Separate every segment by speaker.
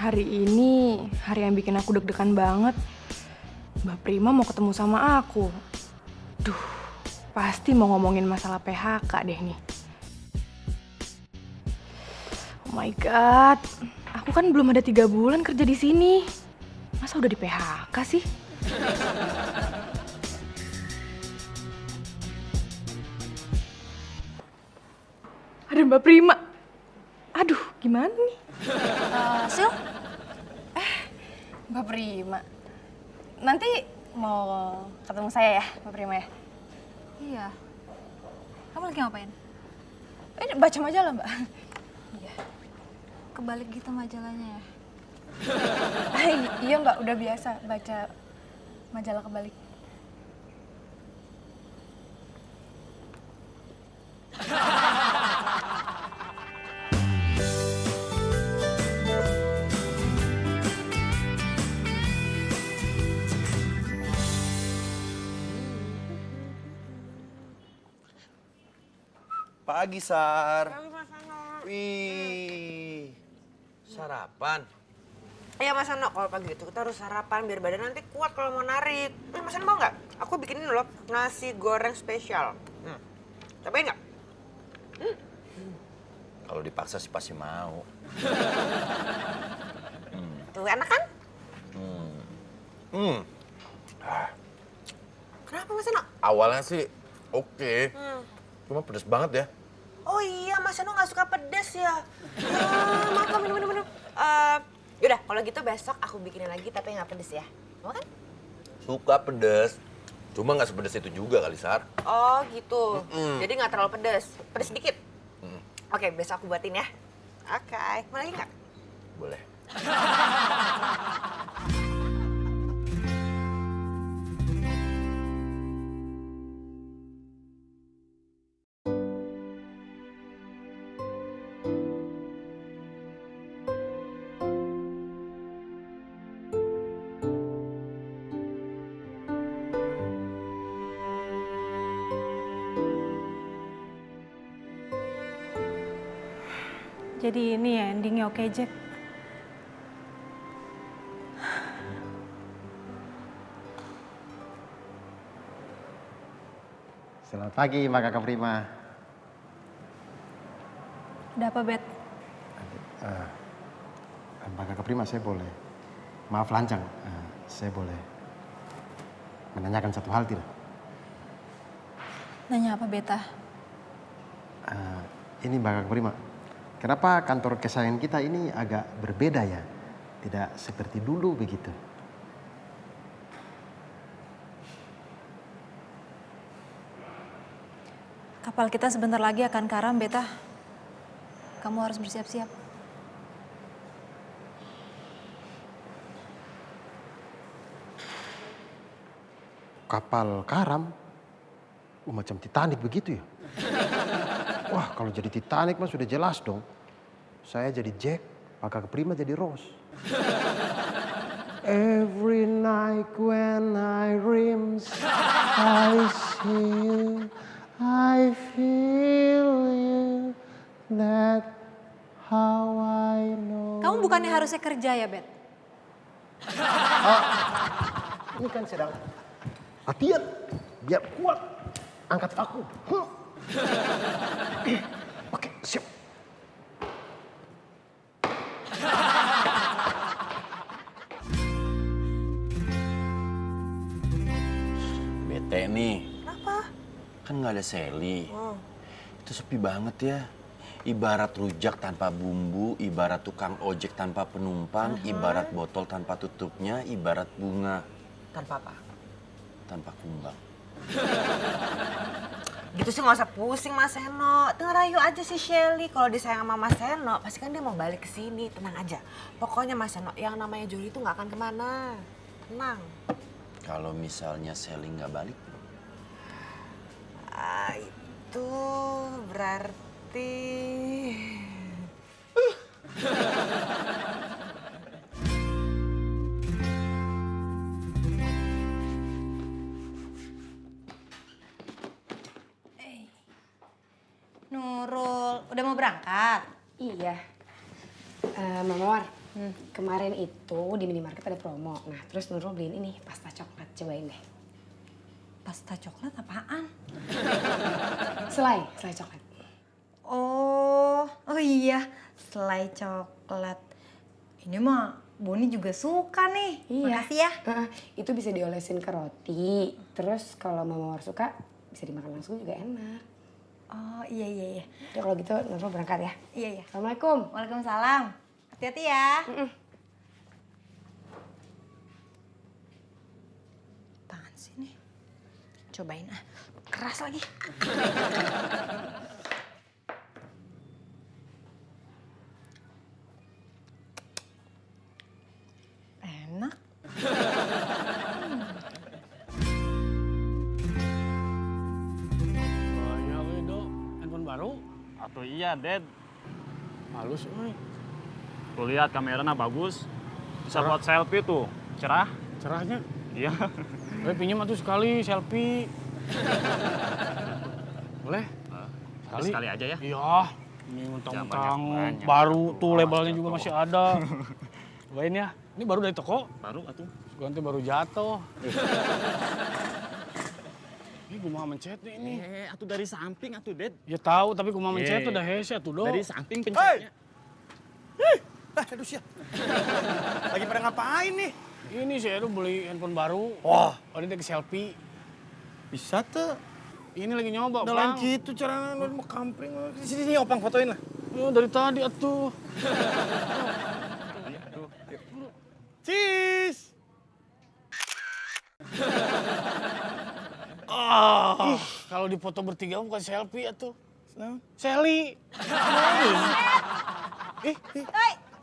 Speaker 1: Hari ini hari yang bikin aku deg-degan banget. Mbak Prima mau ketemu sama aku. Duh, pasti mau ngomongin masalah PHK deh nih. Oh my god, aku kan belum ada 3 bulan kerja di sini. Masa udah di PHK sih? Ada Mbak Prima. Aduh, gimana nih?
Speaker 2: Sil,
Speaker 1: Mbak Prima. Nanti mau ketemu saya ya, Mbak Prima ya?
Speaker 2: iya. Kamu lagi ngapain?
Speaker 1: Baca majalah, Mbak. Iya.
Speaker 2: Kebalik gitu majalahnya ya?
Speaker 1: Iya, Mbak, udah biasa baca majalah kebalik.
Speaker 3: Pagi, Sar. Wih, sarapan.
Speaker 4: Iya Mas Ano, kalau pagi itu kita harus sarapan biar badan nanti kuat kalau mau narik. Mas Ano mau nggak? Aku bikinin loh nasi goreng spesial. Cobain nggak?
Speaker 3: Kalau dipaksa sih pasti mau.
Speaker 4: Tuh enak kan? Kenapa Mas Ano?
Speaker 3: Awalnya sih oke. Cuma pedes banget ya.
Speaker 4: Oh iya Mas Ano nggak suka pedas ya? Makan minum. Yaudah kalau gitu besok aku bikinin lagi tapi nggak pedes ya. Mau kan?
Speaker 3: Suka pedes. Cuma nggak sepedes itu juga kali, Sar.
Speaker 4: Oh gitu. Jadi nggak terlalu pedes. Pedes sedikit. Oke, besok aku buatin ya. Oke. Mau lagi nggak?
Speaker 3: Boleh.
Speaker 2: Jadi ini ya endingnya oke, Jack?
Speaker 5: Selamat pagi, Mbak Kakak Prima.
Speaker 2: Ada apa, Bet?
Speaker 5: Mbak Kakak Prima, saya boleh, maaf lancang, saya boleh menanyakan satu hal tidak?
Speaker 2: Nanya apa, Beta?
Speaker 5: Ini Mbak Kakak Prima, kenapa kantor kesayangan kita ini agak berbeda ya? Tidak seperti dulu begitu.
Speaker 2: Kapal kita sebentar lagi akan karam, Beta. Kamu harus bersiap-siap.
Speaker 5: Kapal karam? Macam Titanic begitu ya? Wah, kalau jadi Titanic mah sudah jelas dong. Saya jadi Jack, Mbak Kakak Prima jadi Rose. Every night when I dreams, I see you, I feel you, that how I know.
Speaker 2: Kamu bukannya harusnya kerja ya, Bet?
Speaker 5: Ini kan sedang latihan, biar kuat, angkat aku. Oke, siap.
Speaker 3: Bete nih.
Speaker 4: Kenapa?
Speaker 3: Kan nggak ada Sally. Itu sepi banget ya. Ibarat rujak tanpa bumbu, ibarat tukang ojek tanpa penumpang, ibarat botol tanpa tutupnya, ibarat bunga
Speaker 4: Tanpa apa?
Speaker 3: tanpa kumbang.
Speaker 4: Gitu sih nggak usah pusing Mas Seno. Dengar ayo aja si Shelly. Kalau disayang sama Mas Seno, pasti kan dia mau balik ke sini. Tenang aja. Pokoknya Mas Seno, yang namanya Jody itu nggak akan kemana. Tenang.
Speaker 3: Kalau misalnya Sally nggak balik,
Speaker 4: Itu berarti...
Speaker 2: Nurul, udah mau berangkat?
Speaker 1: Iya. Mama War,
Speaker 6: Kemarin itu di minimarket ada promo. Nah, terus Nurul beliin ini pasta coklat. Cobain deh.
Speaker 2: Pasta coklat apaan?
Speaker 6: Selai coklat.
Speaker 2: Oh iya, selai coklat. Ini mah Boni juga suka nih. Makasih ya.
Speaker 6: Itu bisa diolesin ke roti. Terus kalau Mama suka bisa dimakan langsung juga enak.
Speaker 2: Oh iya.
Speaker 6: Ya kalau gitu Nurul berangkat ya.
Speaker 2: Iya.
Speaker 6: Assalamualaikum.
Speaker 2: Waalaikumsalam. Hati-hati ya. Apaan sih nih? Cobain ah. Keras lagi. Enak.
Speaker 7: Iya, Do. Handphone baru?
Speaker 8: Atau iya, Dad.
Speaker 7: Halus, euy.
Speaker 8: Tuh lihat kameranya bagus. Bisa buat selfie tuh. Cerah.
Speaker 7: Cerahnya.
Speaker 8: Iya.
Speaker 7: Pinjam atuh sekali selfie. Boleh?
Speaker 8: Sekali aja ya.
Speaker 7: Iya. Ini mentang-mentang
Speaker 8: banyak-banyak.
Speaker 7: baru tuh
Speaker 8: Awas,
Speaker 7: labelnya juga
Speaker 8: jatuh.
Speaker 7: masih ada. Cobain ya. Ini baru dari toko.
Speaker 8: Baru atuh.
Speaker 7: Ganti baru jatuh. Ini kumaha mencet nih ini.
Speaker 8: Atuh dari samping atuh, Dad.
Speaker 7: Ya tahu, tapi kumaha mencet udah hese tuh, Do.
Speaker 8: Dari samping pencetnya.
Speaker 5: Aduh siap. Lagi pada ngapain nih?
Speaker 7: Ini saya tuh beli handphone baru.
Speaker 5: Wah,
Speaker 7: Oh, ini take selfie.
Speaker 5: bisa tuh.
Speaker 7: Ini lagi nyoba,
Speaker 5: Udah lain
Speaker 7: Bang.
Speaker 5: gitu caranya lu mau kampring. Sini opang fotoin lah.
Speaker 7: Ya, dari tadi atuh.
Speaker 5: Cheese.
Speaker 7: Ih, kalau di foto bertiga bukan selfie atuh. Sally.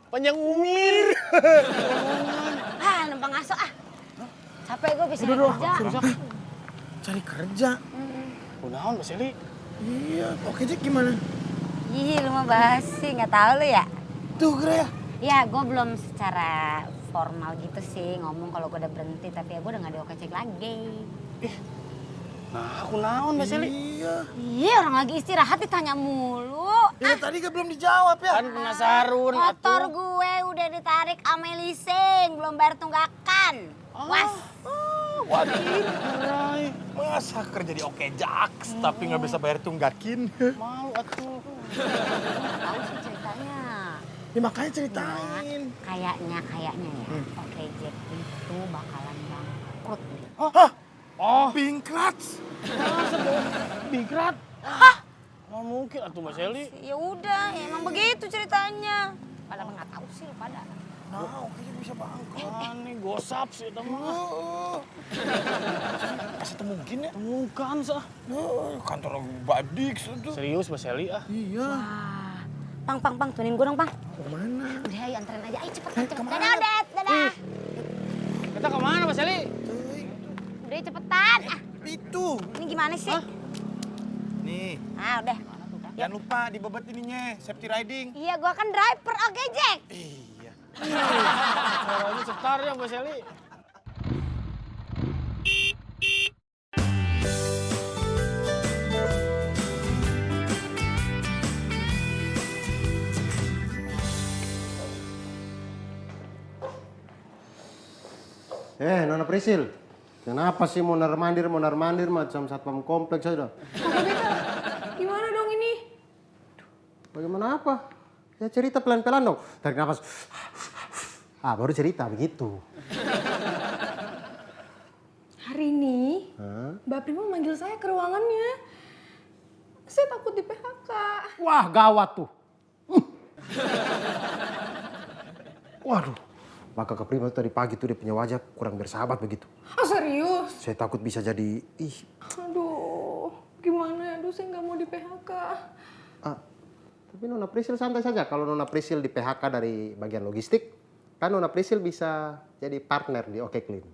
Speaker 7: Panjang umur.
Speaker 6: Numpang ngaso ah. Capek gue bisa kerja.
Speaker 5: Cari kerja.
Speaker 7: Kunaon, Mbak Sally?
Speaker 5: Iya, oke Jack gimana?
Speaker 9: Ih, lu mah basi, nggak tahu lu ya?
Speaker 5: Tuh kira ya.
Speaker 9: Ya, gue belum secara formal gitu sih ngomong kalau gue udah berhenti, tapi ya gue udah nggak diokecek lagi.
Speaker 7: Nah, kunaon, Mbak Sally?
Speaker 5: Iya.
Speaker 9: Iya, orang lagi istirahat ditanya mulu.
Speaker 5: Ya tadi kan belum dijawab ya.
Speaker 7: Kan penasaran
Speaker 9: Motor
Speaker 7: atuh.
Speaker 9: gue udah ditarik ame leasing, belum bayar tunggakan. Was.
Speaker 5: Wadir, Rai. Masa kerja di Oke Jaks tapi nggak bisa bayar tunggakin?
Speaker 7: Malu atuh.
Speaker 9: Tahu sih ceritanya.
Speaker 5: Ya makanya ceritain.
Speaker 9: Kayaknya ya. Oke, Jack itu bakalan bangkrut nih.
Speaker 7: Oh,
Speaker 5: Bingkrat.
Speaker 7: bingkrat. Hah? Nggak mungkin atuh, Mbak Sally.
Speaker 9: Ya udah, ya emang begitu ceritanya. Padahal nggak tahu sih lu pada.
Speaker 5: Nah, Oke bisa bangkrut.
Speaker 7: Aneh, gosap sih itu mah.
Speaker 5: Masih mungkin ya?
Speaker 7: Temukan sah.
Speaker 5: Kantor Badik itu.
Speaker 7: Serius, Mbak Sally ah.
Speaker 5: Iya.
Speaker 9: Pang, turunin gue dong, Pang.
Speaker 5: Kemana?
Speaker 9: Udah, ayo anterin aja. Ayo cepetan. Dadah, Dad. Dadah.
Speaker 7: Kita kemana, Mbak Sally?
Speaker 9: Udah, cepetan. Ah,
Speaker 5: Itu.
Speaker 9: ini gimana sih?
Speaker 5: Nih,
Speaker 9: Ah, udah.
Speaker 5: jangan lupa dibebet ininya, safety riding.
Speaker 9: Iya, gua kan driver. Oke, Jack.
Speaker 5: Iya.
Speaker 7: Suaranya setar ya, Mbak Sally.
Speaker 5: Nona Prisil. Kenapa sih mondar-mandir macam satpam kompleks aja?
Speaker 1: Gimana dong ini?
Speaker 5: Bagaimana apa? Ya cerita pelan-pelan dong. Tarik nafas. Baru cerita begitu.
Speaker 1: Hari ini
Speaker 5: Hah?
Speaker 1: Mbak Prima manggil saya ke ruangannya. Saya takut di PHK.
Speaker 5: Wah, gawat tuh. Waduh. Maka ke Prima tadi pagi tuh dia punya wajah kurang bersahabat begitu.
Speaker 1: Ah, serius?
Speaker 5: Saya takut bisa jadi,
Speaker 1: Aduh, gimana? Aduh, saya nggak mau di PHK.
Speaker 5: Tapi Nona Prisil santai saja. Kalau Nona Prisil di PHK dari bagian logistik, kan Nona Prisil bisa jadi partner di Oke Clean.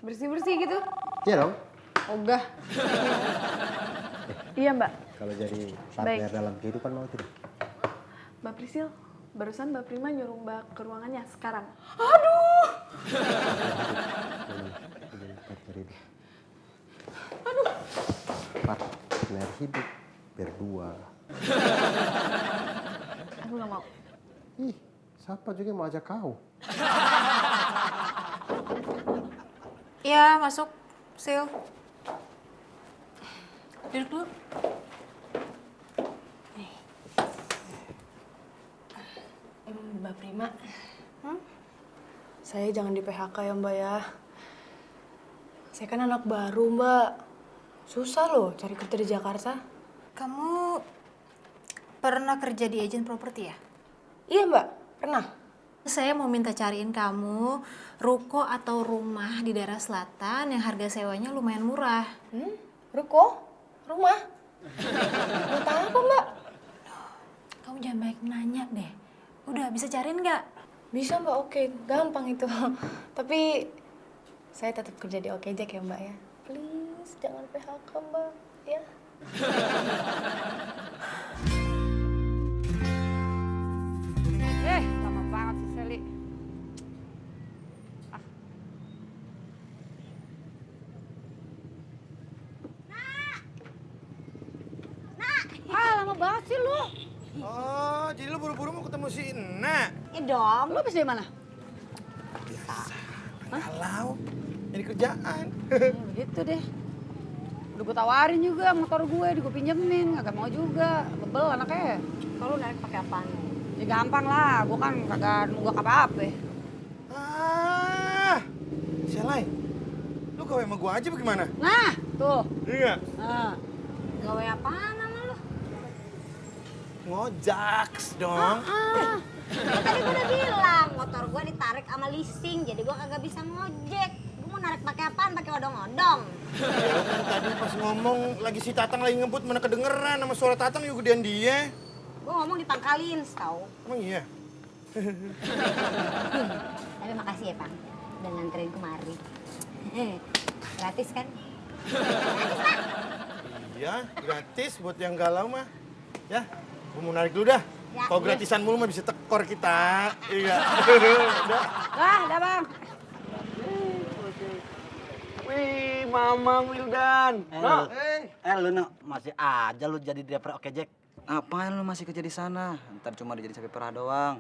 Speaker 1: Bersih-bersih gitu?
Speaker 5: Iya dong.
Speaker 1: Ogah. Iya, Mbak.
Speaker 5: Kalau jadi partner dalam kehidupan mau tidak?
Speaker 1: Mbak Prisil, barusan Mbak Prima nyuruh Mbak ke ruangannya sekarang.
Speaker 5: Partner hidup berdua.
Speaker 1: Aku nggak mau.
Speaker 5: Ih, siapa juga yang mau ajak kau?
Speaker 2: Iya, masuk. Sil. Duduk dulu.
Speaker 1: Mbak Prima, saya jangan di PHK ya Mbak ya. Saya kan anak baru Mbak. Susah loh cari kerja di Jakarta.
Speaker 2: Kamu pernah kerja di agen properti ya?
Speaker 1: Iya Mbak, pernah.
Speaker 2: Saya mau minta cariin kamu ruko atau rumah di daerah selatan yang harga sewanya lumayan murah.
Speaker 1: Ruko? Rumah? Buat apa Mbak?
Speaker 2: Kamu jangan banyak nanya deh. Udah, bisa cariin nggak?
Speaker 1: Bisa Mbak, oke. Gampang itu. Tapi saya tetap kerja di Oke Jack ya Mbak ya. Please, jangan PHK Mbak. Ya.
Speaker 6: Lama banget sih Sally. Lama banget sih lu.
Speaker 5: Oh, jadi lu buru-buru mau ketemu si Ina?
Speaker 6: Dong. Lu habis dari mana?
Speaker 5: Kalau ini kerjaan.
Speaker 6: Gitu deh. Udah gue tawarin juga motor gue, gue pinjemin, kagak mau juga. Bebel anaknya.
Speaker 9: Kalau narik pakai apaan?
Speaker 6: Ya gampang lah, gue kan kagak nunggak apa-apa.
Speaker 5: Ah, Selai, lu gawe sama gua aja bagaimana?
Speaker 6: Nah, tuh.
Speaker 5: Iya.
Speaker 6: Nah.
Speaker 9: Gawe apaan sama lu?
Speaker 5: Ngojaks dong.
Speaker 9: Kan tadi gue udah bilang, motor gue ditarik sama leasing, jadi gue kagak bisa ngojek. Gue mau narik pakai apaan? Pakai odong-odong.
Speaker 5: Ya kan tadi pas ngomong lagi si Tatang lagi ngebut mana kedengeran sama suara Tatang juga gedean dia.
Speaker 9: Gue ngomong dipangkalin, tau.
Speaker 5: Emang iya?
Speaker 9: Tapi makasih ya, Pang. Udah nganterin kemari. Gratis kan?
Speaker 5: Iya, gratis buat yang galau mah. Ya, gua mau narik dulu dah.
Speaker 9: Ya,
Speaker 5: Kalau gratisan mulu mah bisa tekor kita. Iya. Udah.
Speaker 6: Dah Bang.
Speaker 10: Wih, Mamang Wildan. Lu masih aja lu jadi driver Oke Jack.
Speaker 11: Ngapain lu masih kerja di sana? Ntar cuma dijadi sapi perah doang.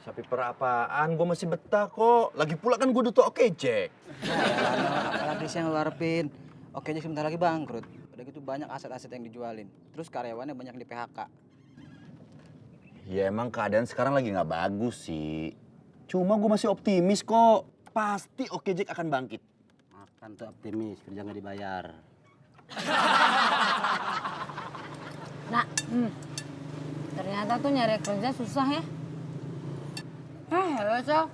Speaker 3: Sapi perapaan, gue masih betah kok. Lagi pula kan gue udah Oke Jack.
Speaker 11: Apalagi sih yang lu harapin. Oke Jack sebentar lagi bangkrut. Udah gitu banyak aset-aset yang dijualin. Terus karyawannya banyak di PHK.
Speaker 3: Ya emang keadaan sekarang lagi nggak bagus sih. Cuma gue masih optimis kok. Pasti Oke Jack akan bangkit.
Speaker 10: Makan tuh optimis, kerja nggak dibayar.
Speaker 9: Nah, ternyata tuh nyari kerja susah ya.
Speaker 6: Ya Sel.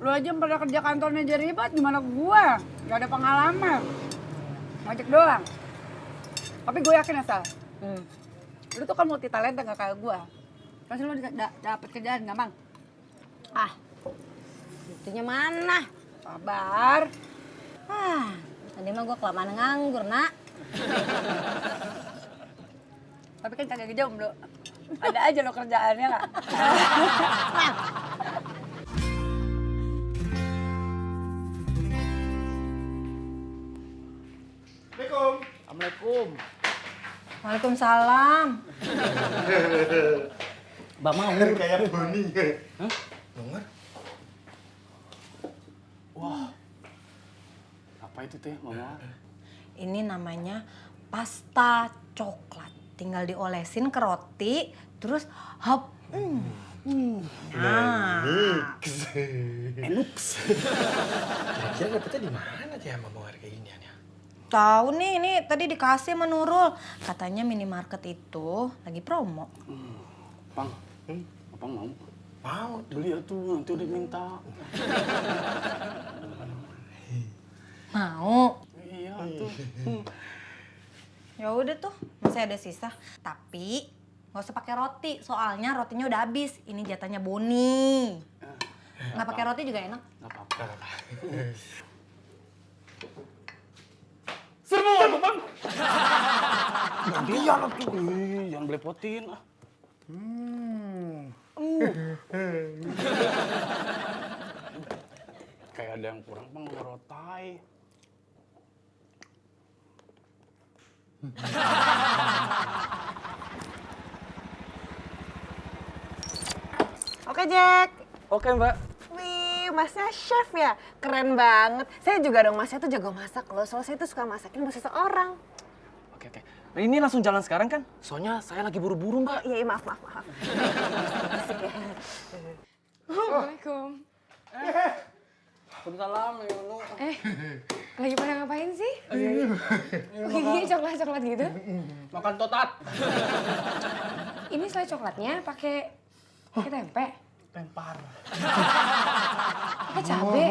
Speaker 6: Lu aja yang pernah kerja kantornya aja ribet, gimana gua? Gak ada pengalaman. Ngajak doang. Tapi gue yakin ya Sel. Lu tuh kan multi talenta gak kayak gua. Pasti lu dapet kerjaan gampang.
Speaker 9: Buktinya mana?
Speaker 6: Sabar.
Speaker 9: Tadi mah gue kelamaan nganggur, Nak.
Speaker 6: Tapi kan kagak jomblo. Ada aja lo kerjaannya nggak?
Speaker 5: Assalamualaikum.
Speaker 2: Waalaikumsalam.
Speaker 10: Mbak mau.
Speaker 5: Kayak Boni.
Speaker 10: Hah?
Speaker 5: Dengar?
Speaker 7: Wah, apa itu teh, Mama?
Speaker 2: Ini namanya pasta coklat. Tinggal diolesin ke roti, terus hop.
Speaker 5: Enuks. Kira-kira dapetnya di mana dia sama mawar kayak ginian ya?
Speaker 2: Tahu nih, ini tadi dikasih sama Nurul. Katanya minimarket itu lagi promo.
Speaker 7: Pang, Abang mau?
Speaker 5: Mau.
Speaker 7: Beli atuh, nanti udah minta.
Speaker 2: Mau?
Speaker 7: Iya tuh.
Speaker 2: Ya udah tuh, masih ada sisa. Tapi nggak usah pakai roti, soalnya rotinya udah habis. Ini jatahnya Boni. Nggak pakai roti juga enak.
Speaker 7: Nggak apa-apa. Semua tuh, Bang. Gantian atuh. Jangan belepotin. Kayak ada yang kurang, Bang, rotai.
Speaker 4: Oke, Jack.
Speaker 11: Oke, Mbak.
Speaker 4: Wih, masnya chef ya? Keren banget. Saya juga dong, masnya tuh jago masak loh. Soalnya saya tuh suka masakin buat seseorang.
Speaker 11: Oke. Nah, ini langsung jalan sekarang kan? Soalnya saya lagi buru-buru, Mbak.
Speaker 4: Iya, maaf.
Speaker 1: Assalamualaikum.
Speaker 11: Waalaikumsalam, Yono.
Speaker 1: Lagi pada ngapain sih? Iya, coklat-coklat gitu.
Speaker 11: Makan totat.
Speaker 1: Ini selai coklatnya pakai tempe.
Speaker 7: Tempar.
Speaker 1: Pakai cabe.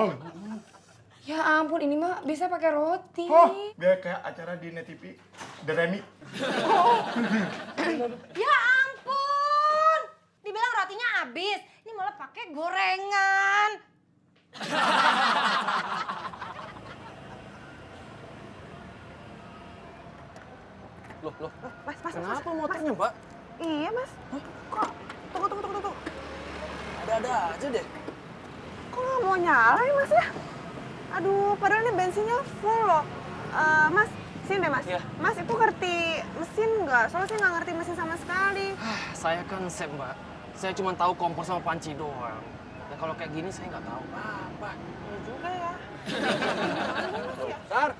Speaker 1: Ya ampun, ini mah bisa pakai roti.
Speaker 12: Biar kayak acara di Net TV, The Remy.
Speaker 2: Ya ampun, dibilang rotinya habis, ini malah pakai gorengan.
Speaker 11: Loh.
Speaker 4: Mas.
Speaker 11: Kenapa motornya, Mbak?
Speaker 4: Iya, Mas. Kok? Tunggu.
Speaker 11: Ada-ada aja deh.
Speaker 4: Kok nggak mau nyala ya, Mas ya? Aduh, padahal ini bensinnya full loh. Mas, sini deh, Mas.
Speaker 11: Iya.
Speaker 4: Mas, itu ngerti mesin nggak? Soalnya saya nggak ngerti mesin sama sekali.
Speaker 11: Saya kan chef, Mbak. Saya cuma tahu kompor sama panci doang. Dan kalau kayak gini saya nggak tahu apa.
Speaker 4: Iya juga ya.
Speaker 11: Sar.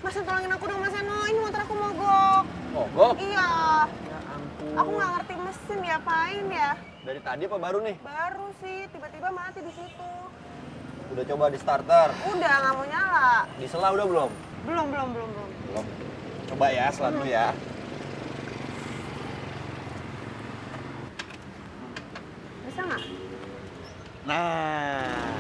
Speaker 4: Mas Eno, tolongin aku dong, Mas Eno. Ini motor aku mogok.
Speaker 3: Mogok?
Speaker 4: Iya.
Speaker 3: Ya ampun.
Speaker 4: Aku nggak ngerti mesin, diapain ya?
Speaker 3: Dari tadi apa baru nih?
Speaker 4: Baru sih, tiba-tiba mati di situ.
Speaker 3: Udah coba di starter?
Speaker 4: Udah, nggak mau nyala.
Speaker 3: Di sela udah belum?
Speaker 4: Belum.
Speaker 3: Belum. Coba ya, sela dulu ya.
Speaker 4: Bisa nggak?
Speaker 3: Nah.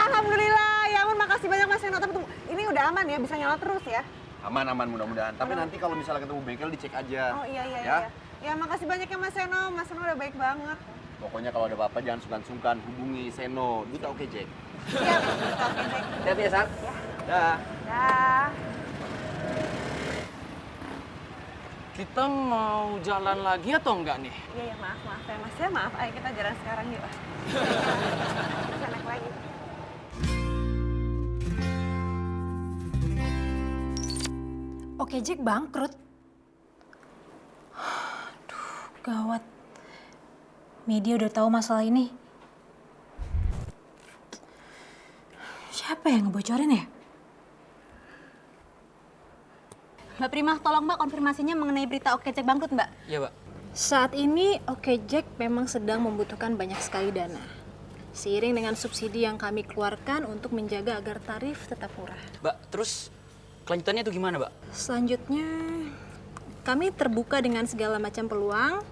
Speaker 4: Alhamdulillah. Ya ampun, makasih banyak Mas Eno. Tapi tunggu, ini udah aman ya? Bisa nyala terus ya?
Speaker 3: Aman mudah-mudahan. Tapi nanti kalau misalnya ketemu bengkel dicek aja.
Speaker 4: Oh iya.
Speaker 3: Ya?
Speaker 4: Ya makasih banyak ya Mas Eno. Mas Eno udah baik banget.
Speaker 3: Pokoknya kalau ada apa-apa jangan sungkan-sungkan hubungi Seno. Duta Oke Jack.
Speaker 4: Iya, oke Jack.
Speaker 11: Hati-hati ya, Sar.
Speaker 4: Ya.
Speaker 3: Dah.
Speaker 4: Dah.
Speaker 11: Kita mau jalan lagi atau enggak nih?
Speaker 4: Iya, maaf ya Mas ya. Maaf, ayo kita jalan sekarang yuk. Bisa naik lagi.
Speaker 2: Oke, Jack bangkrut. Aduh, gawat. Media udah tahu masalah ini. Siapa yang ngebocorin ya? Mbak Prima, tolong Mbak konfirmasinya mengenai berita Oke Jack bangkrut, Mbak.
Speaker 11: Iya, Mbak.
Speaker 2: Saat ini Oke Jack memang sedang membutuhkan banyak sekali dana. Seiring dengan subsidi yang kami keluarkan untuk menjaga agar tarif tetap murah.
Speaker 11: Mbak, terus kelanjutannya itu gimana, Mbak?
Speaker 2: Selanjutnya, kami terbuka dengan segala macam peluang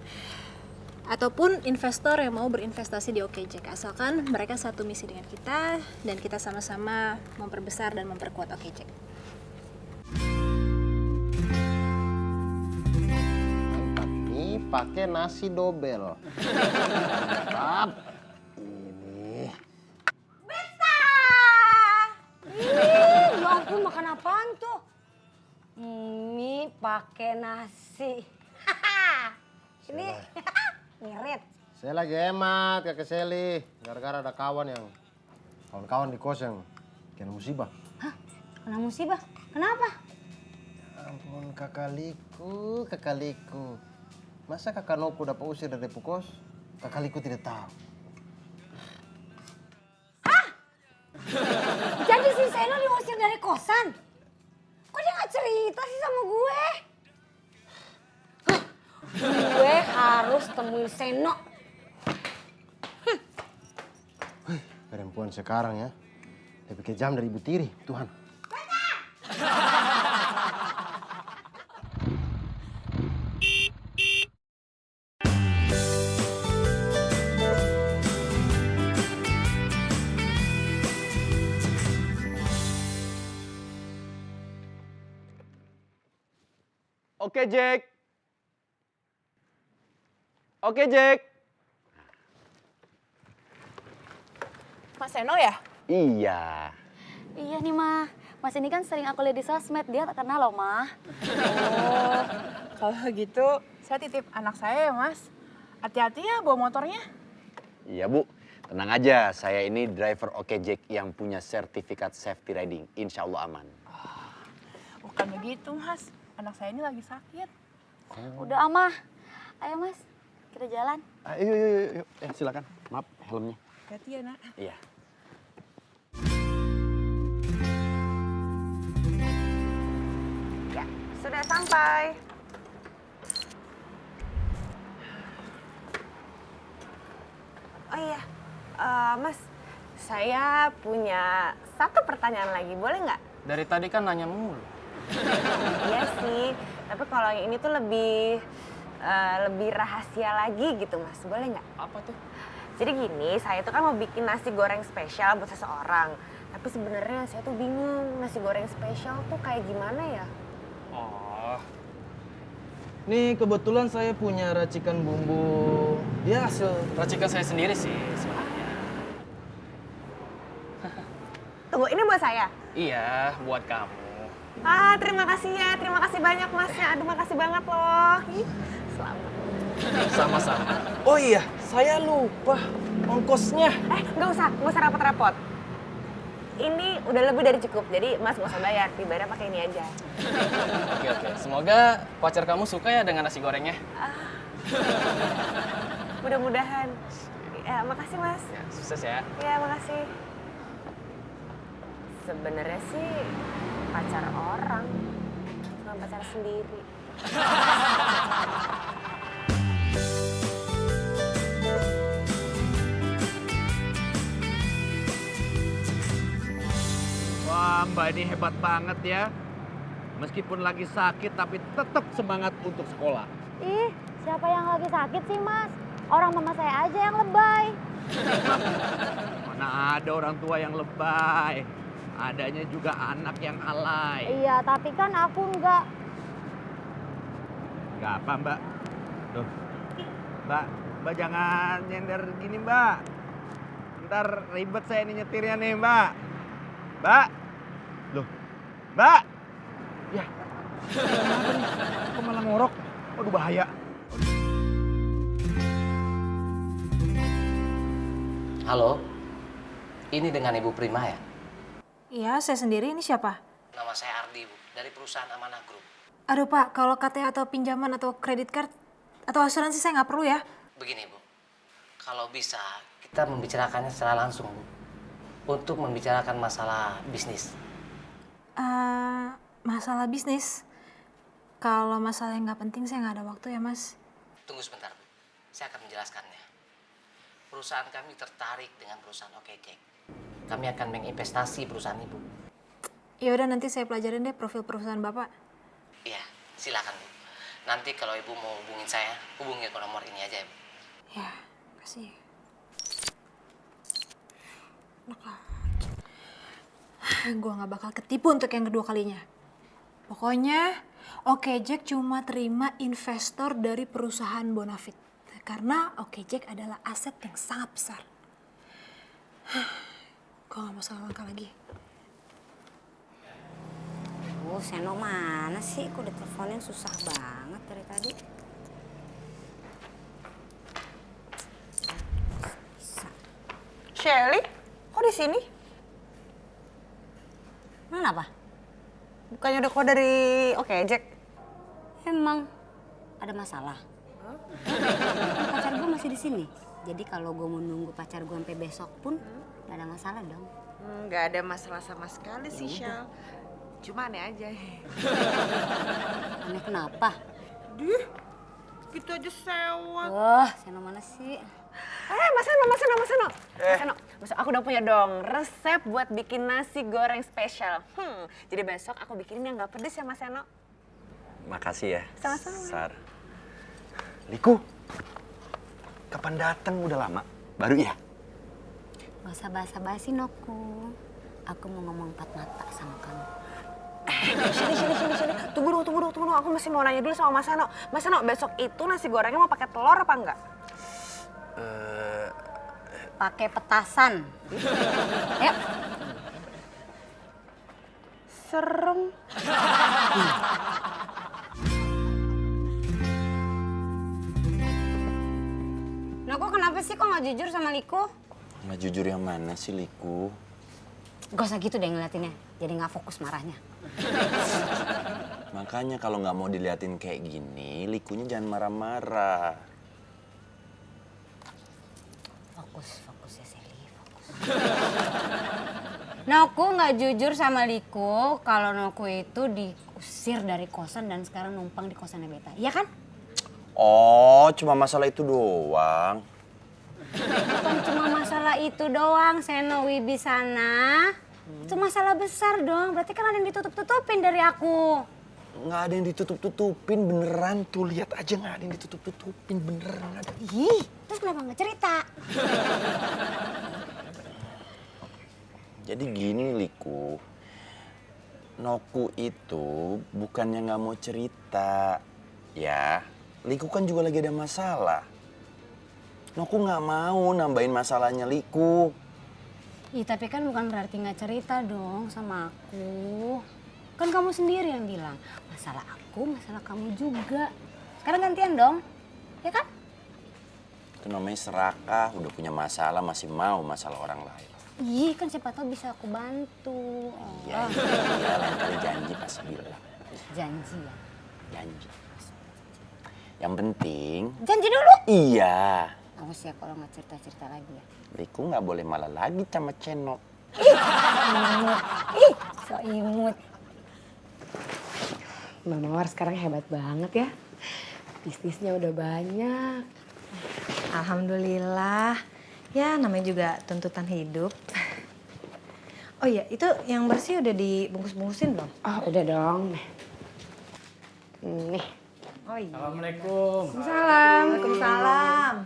Speaker 2: ataupun investor yang mau berinvestasi di Oke Jack. Asalkan mereka satu misi dengan kita dan kita sama-sama memperbesar dan memperkuat Oke Jack.
Speaker 5: Mantap nih, pakai nasi dobel. Mantap. Ini.
Speaker 9: Ya ampun, makan apaan tuh? Mie pakai nasi. Ini ngirit.
Speaker 5: Saya lagi hemat, Kakek Seli. Gara-gara ada kawan di kos yang kena musibah.
Speaker 9: Hah? Kena musibah? Kenapa?
Speaker 5: Ampun, kakaliku. Masa kakak Noku dapat usir dari kos? Kakaliku tidak tahu.
Speaker 9: Jadi si Seno diusir dari kosan? Kok dia nggak cerita sih sama gue? Gue harus temuin Seno.
Speaker 5: Perempuan sekarang ya, lebih kejam dari Ibu Tiri, Tuhan.
Speaker 3: Oke Jack. Oke Jack.
Speaker 4: Mas Seno ya?
Speaker 3: Iya.
Speaker 13: Iya nih, Ma. Mas ini kan sering aku lihat di sosmed, dia tak kenal loh, Ma.
Speaker 6: Oh, kalau gitu saya titip anak saya ya, Mas. Hati-hati ya bawa motornya.
Speaker 3: Iya Bu, tenang aja. Saya ini driver Oke Jack yang punya sertifikat safety riding. Insya Allah aman.
Speaker 6: Bukan begitu, Mas. Anak saya ini lagi sakit.
Speaker 13: Udah, Ama. Ayo, Mas. Kita jalan.
Speaker 3: Yuk. Silakan. Maaf, helmnya.
Speaker 4: Hati ya, Nak.
Speaker 3: Iya.
Speaker 4: Ya, sudah sampai. Oh iya, Mas, saya punya satu pertanyaan lagi, boleh nggak?
Speaker 11: Dari tadi kan nanya mulu.
Speaker 4: Iya sih, tapi kalau yang ini tuh lebih rahasia lagi gitu, Mas, boleh nggak?
Speaker 11: Apa tuh?
Speaker 4: Jadi gini, saya tuh kan mau bikin nasi goreng spesial buat seseorang. Tapi sebenarnya saya tuh bingung, nasi goreng spesial tuh kayak gimana ya?
Speaker 11: Oh. Nih kebetulan saya punya racikan bumbu. Ya hasil racikan saya sendiri sih sebenarnya.
Speaker 4: Tunggu, ini buat saya?
Speaker 11: Iya, buat kamu.
Speaker 4: Ah, terima kasih ya. Terima kasih banyak, Mas. Ya, aduh, makasih banget loh. Ih, selamat.
Speaker 11: Sama-sama. Oh iya, saya lupa ongkosnya.
Speaker 4: Nggak usah repot-repot. Ini udah lebih dari cukup, jadi Mas nggak usah bayar. Dibayar pakai ini aja.
Speaker 11: Oke. Semoga pacar kamu suka ya dengan nasi gorengnya.
Speaker 4: Mudah-mudahan. Ya, makasih, Mas.
Speaker 11: Ya, sukses ya.
Speaker 4: Ya, makasih. Sebenarnya sih pacar orang, bukan pacar sendiri.
Speaker 14: Wah, Mbak ini hebat banget ya. Meskipun lagi sakit tapi tetap semangat untuk sekolah.
Speaker 13: Ih, siapa yang lagi sakit sih, Mas? Orang mama saya aja yang lebay.
Speaker 14: Mana ada orang tua yang lebay. Adanya juga anak yang alay.
Speaker 13: Iya, tapi kan aku enggak.
Speaker 14: Gak apa, Mbak. Tuh. Mbak jangan nyender gini, Mbak. Ntar ribet saya nih nyetirnya nih, Mbak. Mbak. Loh. Mbak. Ya. Kenapa nih? Kok malah ngorok? Waduh, bahaya.
Speaker 15: Halo. Ini dengan Ibu Prima ya?
Speaker 2: Iya, saya sendiri. Ini siapa?
Speaker 15: Nama saya Ardi, Bu. Dari perusahaan Amanah Group.
Speaker 2: Aduh Pak, kalau KTA atau pinjaman atau kredit card atau asuransi saya nggak perlu ya.
Speaker 15: Begini, Bu. Kalau bisa, kita membicarakannya secara langsung, Bu. Untuk membicarakan masalah bisnis.
Speaker 2: Masalah bisnis? Kalau masalah yang nggak penting saya nggak ada waktu ya, Mas.
Speaker 15: Tunggu sebentar, Bu. Saya akan menjelaskannya. Perusahaan kami tertarik dengan perusahaan OKJ. Kami akan menginvestasi perusahaan Ibu.
Speaker 2: Ya udah, nanti saya pelajarin deh profil perusahaan Bapak.
Speaker 15: Iya, silakan, Bu. Nanti kalau Ibu mau hubungin saya, hubungi ke nomor ini aja, Bu.
Speaker 2: Ya, kasih. Enak aja. Gue gak bakal ketipu untuk yang kedua kalinya. Pokoknya, OKJ cuma terima investor dari perusahaan Bonafit. Karena OKJ adalah aset yang sangat besar. Gue gak mau salah langkah lagi.
Speaker 9: Seno mana sih? Kok diteleponin susah banget dari tadi.
Speaker 4: Shelly, kok di sini?
Speaker 9: Kenapa?
Speaker 4: Bukannya udah keluar dari Jack?
Speaker 9: Emang ada masalah? Pacar gue masih di sini. Jadi kalau gue mau nunggu pacar gue sampai besok pun gak ada masalah dong.
Speaker 4: Nggak ada masalah sama sekali sih, Shell. Cuma aneh aja.
Speaker 9: Aneh kenapa?
Speaker 4: Duh, gitu aja sewot.
Speaker 9: Seno mana sih?
Speaker 4: Mas Seno. Mas, aku udah punya dong resep buat bikin nasi goreng spesial. Jadi besok aku bikinin yang nggak pedes ya, Mas Seno.
Speaker 3: Makasih ya.
Speaker 4: Sama-sama.
Speaker 3: Sar. Liku, kapan datang? Udah lama. Baru ya?
Speaker 9: Gak usah basa-basi, Noku. Aku mau ngomong empat mata sama kamu.
Speaker 4: Sini. Tunggu dulu. Aku masih mau nanya dulu sama Mas Seno. Mas Seno, besok itu nasi gorengnya mau pakai telur apa enggak?
Speaker 9: Pakai petasan. Ayo.
Speaker 4: Serem.
Speaker 9: Nah, kok kenapa sih kok nggak jujur sama Liku?
Speaker 3: Nggak jujur yang mana sih, Liku?
Speaker 9: Gak usah gitu deh ngeliatinnya, jadi nggak fokus marahnya.
Speaker 3: Makanya kalau nggak mau diliatin kayak gini, Likunya jangan marah-marah.
Speaker 9: Fokus ya Sally, fokus. Noku nggak jujur sama Liku kalau Noku itu diusir dari kosan dan sekarang numpang di kosannya Beta, iya kan?
Speaker 3: Oh, cuma masalah itu doang.
Speaker 9: Bukan cuma masalah itu doang, Seno Wibisana. Itu masalah besar dong, berarti kan ada yang ditutup-tutupin dari aku.
Speaker 3: Nggak ada yang ditutup-tutupin beneran, tuh lihat aja nggak ada yang ditutup-tutupin beneran nggak ada.
Speaker 9: Ih, terus kenapa nggak cerita?
Speaker 3: Jadi gini Liku, Noku itu bukannya nggak mau cerita, ya. Liku kan juga lagi ada masalah. Noku nggak mau nambahin masalahnya Liku.
Speaker 9: Ih, tapi kan bukan berarti nggak cerita dong sama aku. Kan kamu sendiri yang bilang, masalah aku, masalah kamu juga. Sekarang gantian dong, ya kan?
Speaker 3: Itu namanya serakah, udah punya masalah masih mau masalah orang lain.
Speaker 9: Ih, kan siapa tahu bisa aku bantu.
Speaker 3: Iya, lain kali janji pasti bilang.
Speaker 9: Janji ya?
Speaker 3: Janji. Yang penting...
Speaker 9: Janji dulu?
Speaker 3: Iya.
Speaker 9: Awas ya kalau nggak cerita-cerita lagi ya.
Speaker 3: Liku nggak boleh malah lagi sama Ceno.
Speaker 9: Ih, so imut.
Speaker 1: Mbak Mawar sekarang hebat banget ya. Bisnisnya udah banyak.
Speaker 16: Alhamdulillah. Ya namanya juga tuntutan hidup. Oh iya, itu yang bersih udah dibungkus-bungkusin belum?
Speaker 6: Oh udah dong.
Speaker 16: Nih. Oh iya.
Speaker 11: Assalamualaikum.
Speaker 16: Waalaikumsalam. Waalaikumsalam.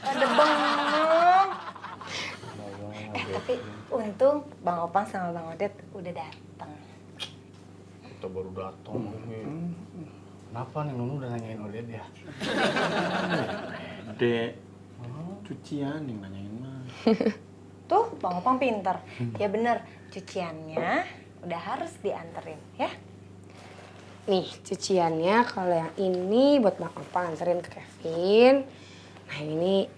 Speaker 16: Ada bengong. Tapi untung Bang Opang sama Bang Odet udah datang.
Speaker 7: Kita baru datang. Kenapa nih Nunu udah nanyain Oded ya?
Speaker 12: Dek, cucian yang nanyain mah.
Speaker 16: Tuh Bang Opang pinter. Ya bener, cuciannya udah harus dianterin ya.
Speaker 6: Nih cuciannya kalau yang ini buat Bang Opang anterin ke Kevin. Nah yang ini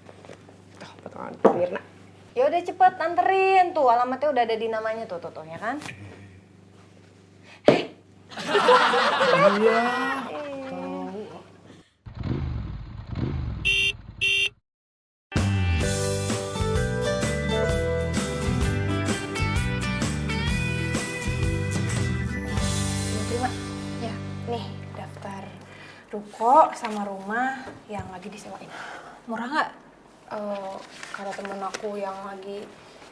Speaker 6: tuh potongan Mirna.
Speaker 16: Ya udah cepet anterin tuh, alamatnya udah ada di namanya tuh ya kan? Itu alamatnya terima. Ya, nih daftar ruko sama rumah yang lagi disewain.
Speaker 1: Murah nggak? Kata temen aku yang lagi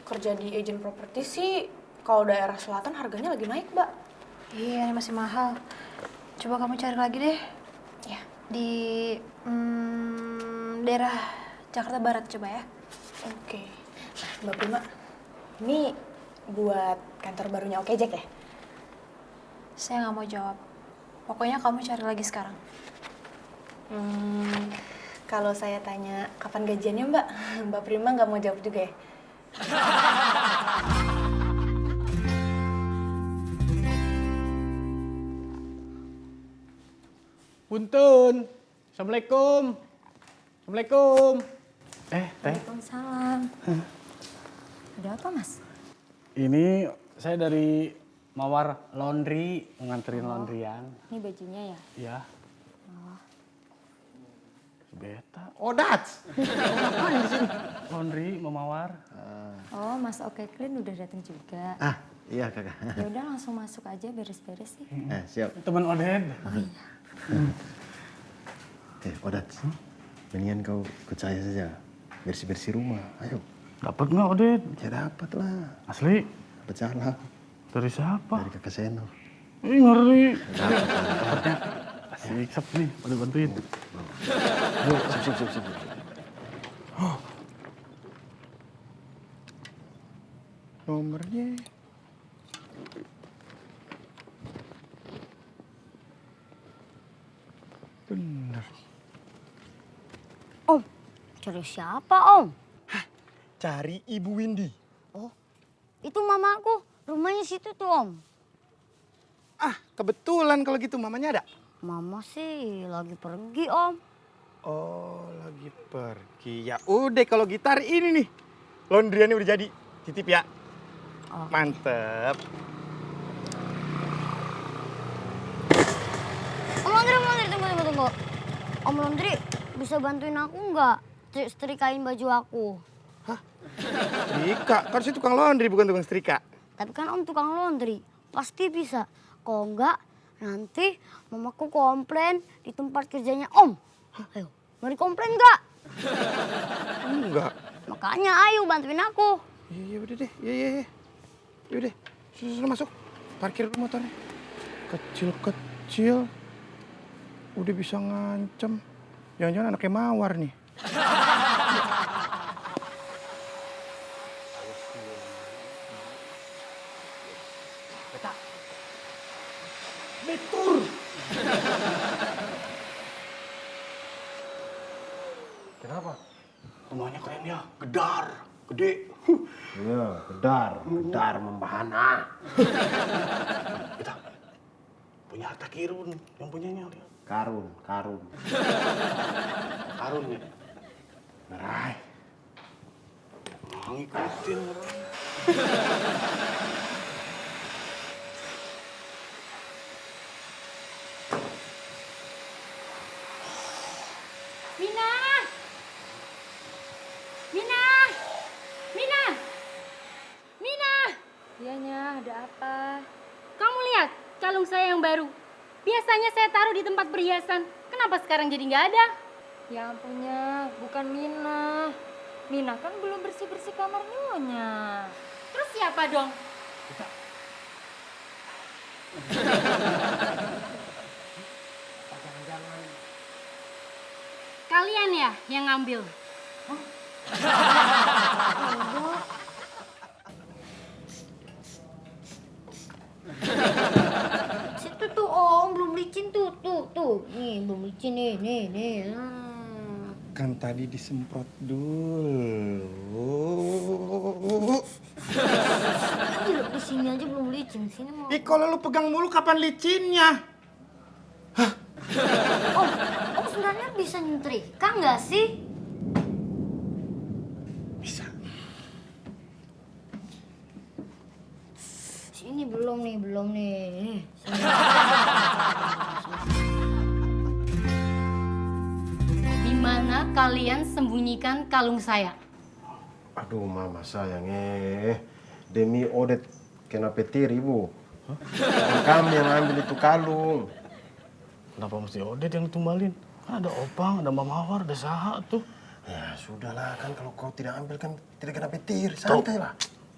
Speaker 1: kerja di agent properti sih, kalau daerah selatan harganya lagi naik, Mbak.
Speaker 2: Iya, ini masih mahal. Coba kamu cari lagi deh.
Speaker 1: Ya.
Speaker 2: Di daerah Jakarta Barat coba ya.
Speaker 1: Oke. Nah, Mbak Prima, ini buat kantor barunya Oke Jack ya?
Speaker 2: Saya nggak mau jawab. Pokoknya kamu cari lagi sekarang.
Speaker 1: Kalau saya tanya kapan gajiannya Mbak, Mbak Prima nggak mau jawab juga ya?
Speaker 7: Puntun. Assalamualaikum. Assalamualaikum. Teh.
Speaker 9: Waalaikumsalam. Ada apa Mas?
Speaker 7: Ini saya dari Mawar Laundry, nganterin laundryan.
Speaker 9: Ini bajunya ya?
Speaker 7: Ya.
Speaker 9: Oh.
Speaker 7: Beta.
Speaker 5: Oh, that's.
Speaker 7: Ngapain di sini? Laundry, Mawar.
Speaker 9: Oh, Mas Oke Clean udah datang juga.
Speaker 5: Ah, iya kakak.
Speaker 9: Ya udah langsung masuk aja beres-beres sih.
Speaker 5: Siap.
Speaker 7: Teman Oded.
Speaker 9: Oh iya.
Speaker 5: Odat, mendingan kau ikut saya saja. Bersih-bersih rumah, ayo.
Speaker 7: Dapat nggak Oded?
Speaker 5: Ya dapat lah.
Speaker 7: Asli?
Speaker 5: Dapat salah.
Speaker 7: Dari siapa?
Speaker 5: Dari kakak Seno.
Speaker 7: Ih, ngeri. Dapatnya. Asik, sep nih, pada bantuin.
Speaker 5: Yuk, sip. Oh. Nomornya.
Speaker 12: Bener.
Speaker 9: Om, cari siapa Om?
Speaker 12: Cari Ibu Windy.
Speaker 9: Oh, Itu mamaku, rumahnya situ tuh Om.
Speaker 14: Ah, kebetulan kalau gitu mamanya ada?
Speaker 9: Mama sih lagi pergi Om.
Speaker 14: Oh, lagi pergi. Ya udah kalau gitar ini nih. Laundryannya udah jadi. Titip ya.
Speaker 9: Oh.
Speaker 14: Mantep.
Speaker 9: Om Laundry, tunggu. Om Laundry bisa bantuin aku nggak setrikain baju aku?
Speaker 14: Setrika? Kan saya tukang laundry bukan tukang setrika.
Speaker 9: Tapi kan Om tukang laundry, pasti bisa. Kalau enggak, nanti mamaku komplain di tempat kerjanya Om. Ayo, mau dikomplain nggak?
Speaker 14: Enggak.
Speaker 9: Makanya ayo bantuin aku.
Speaker 14: Iya udah deh, iya. Yaudah, suruh masuk. Parkir dulu motornya. Kecil-kecil. Udah bisa ngancem. Jangan-jangan anaknya mawar nih.
Speaker 7: Beta. Betul.
Speaker 5: Kenapa?
Speaker 7: Rumahnya keren ya, gedar, gede.
Speaker 5: Iya, gedar membahana.
Speaker 7: Kita punya harta kirun, yang punyanya dia.
Speaker 5: Karun.
Speaker 7: Karun ya.
Speaker 5: Merai.
Speaker 7: Ngikutin orang.
Speaker 17: Mina! Iyanya, ada apa? Kamu lihat kalung saya yang baru. Biasanya saya taruh di tempat perhiasan. Kenapa sekarang jadi nggak ada?
Speaker 16: Ya ampunnya, bukan Mina. Mina kan belum bersih-bersih kamar Nyonya.
Speaker 17: Terus siapa dong?
Speaker 5: Jangan-jangan.
Speaker 17: Kalian ya yang ngambil.
Speaker 9: Situ tuh Om, belum licin tuh. Nih, belum licin nih.
Speaker 14: Kan tadi disemprot dulu.
Speaker 9: Kan di sini aja belum licin, sini mau.
Speaker 14: Kalau lu pegang mulu kapan licinnya?
Speaker 9: Om sebenarnya bisa nyetrika nggak sih?
Speaker 14: Bisa.
Speaker 9: Sini belum nih. Sini.
Speaker 17: Di mana kalian sembunyikan kalung saya?
Speaker 5: Aduh mama sayang demi Odet kena petir ibu. Kami yang ambil itu kalung.
Speaker 7: Kenapa mesti Odet yang tumbalin? Kan ada Opang, ada Mbak Mawar, ada Saha tuh.
Speaker 5: Ya sudahlah kan kalau kau tidak ambil kan tidak kena petir, santai lah.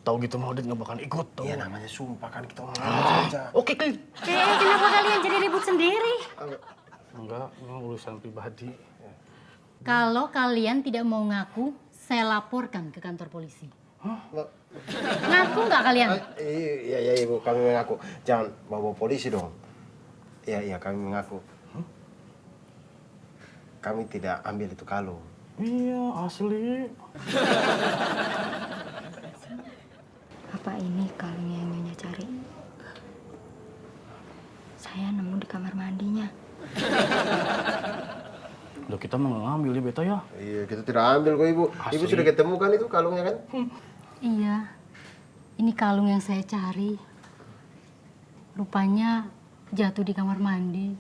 Speaker 7: Tahu gitu mah Odet nggak bakal ikut tuh.
Speaker 5: Iya namanya sumpah kan kita ngomong aja.
Speaker 7: Oke, clear.
Speaker 17: Kenapa kalian jadi ribut sendiri?
Speaker 7: Enggak, memang urusan pribadi.
Speaker 17: Kalau kalian tidak mau ngaku, saya laporkan ke kantor polisi. Ngaku nggak kalian?
Speaker 5: Iya ibu, kami mengaku. Jangan bawa polisi dong. Iya kami mengaku. Kami tidak ambil itu kalung.
Speaker 7: Iya asli.
Speaker 16: Apa ini kalung yang Nyonya cari? Saya nemu di kamar mandinya.
Speaker 7: Udah kita mau ngambil ya beta ya.
Speaker 5: Iya kita tidak ambil kok ibu. Ibu sudah ketemu kan itu kalungnya kan?
Speaker 17: Iya, ini kalung yang saya cari. Rupanya jatuh di kamar mandi.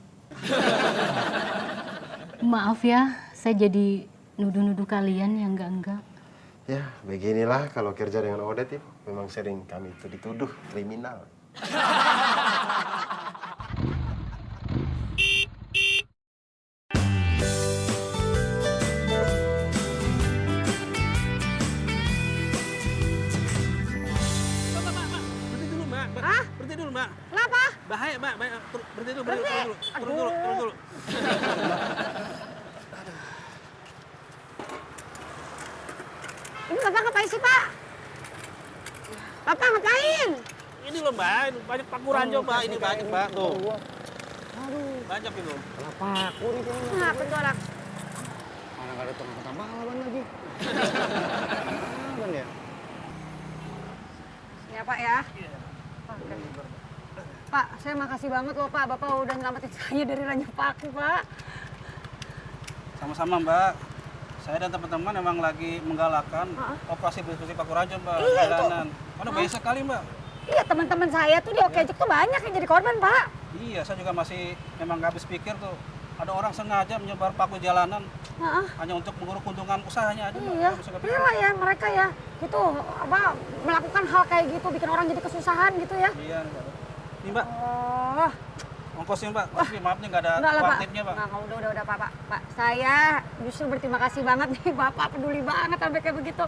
Speaker 17: Maaf ya, saya jadi nuduh-nuduh kalian yang enggak-enggak.
Speaker 5: Ya beginilah kalau kerja dengan Odet ibu. Memang sering kami itu dituduh kriminal.
Speaker 14: Berhenti dulu, Mbak.
Speaker 4: Kenapa?
Speaker 14: Bahaya, Mbak. Berhenti dulu, turun dulu.
Speaker 4: Ini Bapak ngapain sih, Pak? Bapak ngapain?
Speaker 14: Ini loh, Mbak. Banyak pakuran coba. Ini banyak, Mbak. Tuh. Banyak itu.
Speaker 10: Kalau paku nih sini.
Speaker 4: Kenapa tuh anak?
Speaker 10: Mana nggak ada tukang tambang lagi. Kan ya?
Speaker 6: Ya Pak ya. Pak, saya makasih banget loh Pak. Bapak udah nyelamatin saya dari ranjau paku Pak.
Speaker 18: Sama-sama Mbak. Saya dan teman-teman memang lagi menggalakkan operasi bersih paku ranjau Mbak.
Speaker 6: Iya, itu.
Speaker 18: Jalanan. Karena banyak sekali Mbak.
Speaker 6: Iya teman-teman saya tuh di Okejek tuh banyak yang jadi korban Pak.
Speaker 18: Iya, saya juga masih memang nggak habis pikir tuh. Ada orang sengaja menyebar paku jalanan hanya untuk menguruk keuntungan usahanya aja Mbak.
Speaker 6: Iya,
Speaker 18: Nggak bisa kepikir.
Speaker 6: iyalah ya mereka ya gitu apa melakukan hal kayak gitu bikin orang jadi kesusahan gitu ya.
Speaker 18: Iya Mbak. Ini Mbak,
Speaker 6: Oh,
Speaker 18: ongkosnya Mbak. Tapi maafnya nggak ada
Speaker 6: enggak lah Pak.
Speaker 18: kuantitnya Pak.
Speaker 6: Nggak, udah Pak. Saya justru berterima kasih banget nih Bapak peduli banget sampai kayak begitu.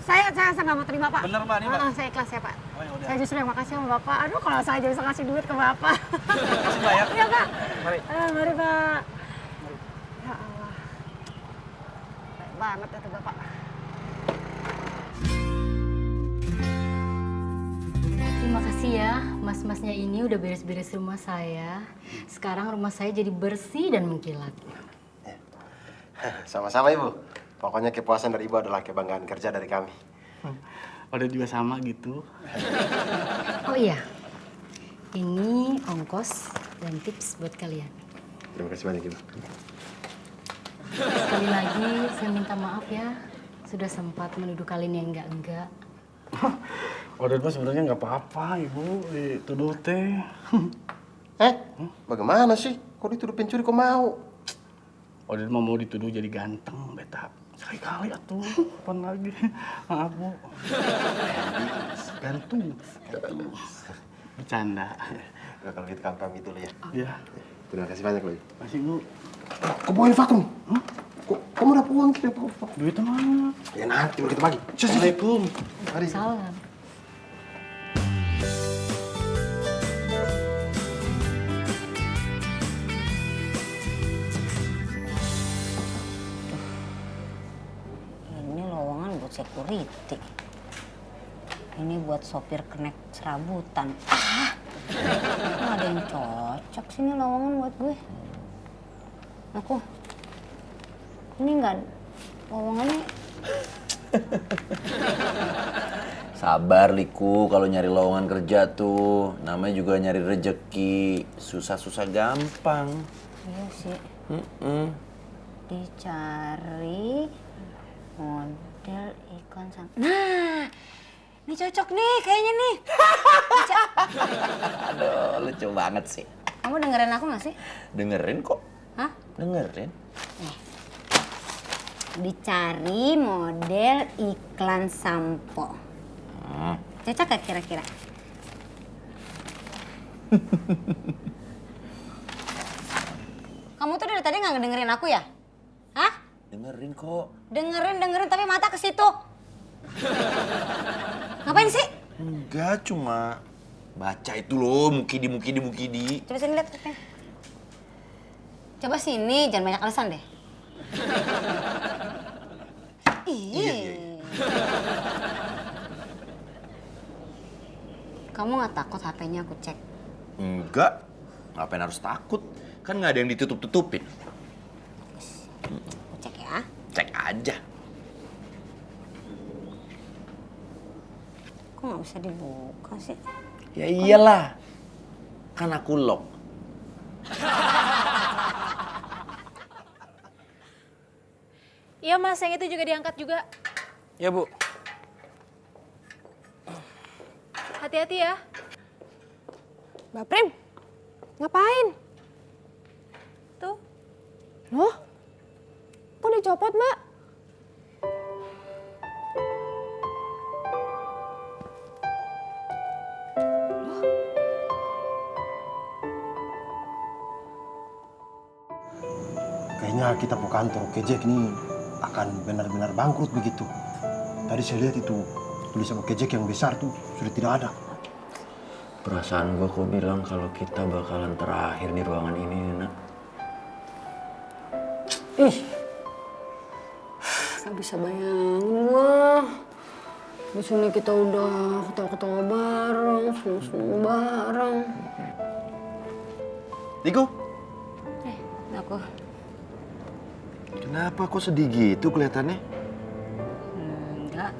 Speaker 6: Saya nggak mau terima Pak.
Speaker 18: Bener Pak, ini Pak.
Speaker 6: Saya ikhlas ya Pak.
Speaker 18: Oh, ya udah.
Speaker 6: Saya justru yang makasih sama Bapak. Aduh kalau saya aja bisa ngasih duit ke Bapak.
Speaker 18: Makasih Mbak ya.
Speaker 6: Iya Pak.
Speaker 18: Mari.
Speaker 6: Mari Pak. Ya Allah. Baik banget itu Bapak.
Speaker 17: Terima kasih ya, mas-masnya ini udah beres-beres rumah saya. Sekarang rumah saya jadi bersih dan mengkilat.
Speaker 5: Sama-sama Ibu. Pokoknya kepuasan dari Ibu adalah kebanggaan kerja dari kami.
Speaker 7: Udah juga sama gitu.
Speaker 17: Oh iya, ini ongkos dan tips buat kalian.
Speaker 5: Terima kasih banyak Ibu.
Speaker 17: Sekali lagi saya minta maaf ya, sudah sempat menuduh kalian yang enggak-enggak.
Speaker 7: Odet mah sebenarnya nggak apa-apa Ibu dituduh teh.
Speaker 5: Bagaimana sih? Kok dituduh pencuri kok mau?
Speaker 7: Odet mah mau dituduh jadi ganteng, beta. Sekali-kali atuh, kapan lagi? Maaf Bu. Gantung. Bercanda.
Speaker 5: Ya, kalau gitu kami pamit dulu ya.
Speaker 7: Iya.
Speaker 5: Terima kasih banyak loh.
Speaker 7: Masih Bu.
Speaker 5: Kok bawain vakum? Kok kamu udah pulang kira
Speaker 7: Duitnya mana?
Speaker 5: Ya nanti baru kita bagi.
Speaker 7: Assalamualaikum.
Speaker 5: Mari.
Speaker 17: Salam.
Speaker 9: Ini lowongan buat security. Ini buat sopir kenek serabutan. Nggak ada yang cocok sini lowongan buat gue. Aku. Ini nggak lowongannya.
Speaker 3: Sabar Liku, kalau nyari lowongan kerja tuh namanya juga nyari rejeki. Susah-susah gampang.
Speaker 9: Iya sih. Dicari model iklan sama. Nah, ini cocok nih kayaknya nih.
Speaker 3: Aduh, lucu banget sih.
Speaker 9: Kamu dengerin aku nggak sih?
Speaker 3: Dengerin kok.
Speaker 9: Hah?
Speaker 3: Dengerin.
Speaker 9: Dicari model iklan sampo. Cocok gak kira-kira? Kamu tuh dari tadi nggak ngedengerin aku ya? Hah?
Speaker 3: Dengerin kok.
Speaker 9: Dengerin tapi mata ke situ. Ngapain sih?
Speaker 3: Enggak, cuma baca itu loh, mukidi.
Speaker 9: Coba sini lihat. Coba sini, jangan banyak alasan deh.
Speaker 3: Iya.
Speaker 9: Kamu nggak takut HP-nya aku cek?
Speaker 3: Enggak. Ngapain harus takut? Kan nggak ada yang ditutup-tutupin.
Speaker 9: Aku cek ya.
Speaker 3: Cek aja.
Speaker 9: Kok nggak bisa dibuka sih?
Speaker 3: Ya iyalah. Kan aku lock.
Speaker 2: Iya Mas, yang itu juga diangkat juga.
Speaker 11: Ya Bu.
Speaker 2: Hati-hati ya.
Speaker 1: Mbak Prim, ngapain?
Speaker 2: Tuh.
Speaker 1: Loh, kok dicopot Mbak?
Speaker 5: Kayaknya kita mau kantor Okejek ini akan benar-benar bangkrut begitu. Tadi saya lihat itu tulisan Okejek yang besar tuh sudah tidak ada.
Speaker 3: Perasaan gua kok bilang kalau kita bakalan terakhir di ruangan ini, Nak.
Speaker 6: Ih, gak bisa bayangin gua. Di sini kita udah ketawa-ketawa bareng, seneng-seneng bareng.
Speaker 3: Liku,
Speaker 9: Aku.
Speaker 3: kenapa kok sedih gitu kelihatannya?
Speaker 9: Enggak.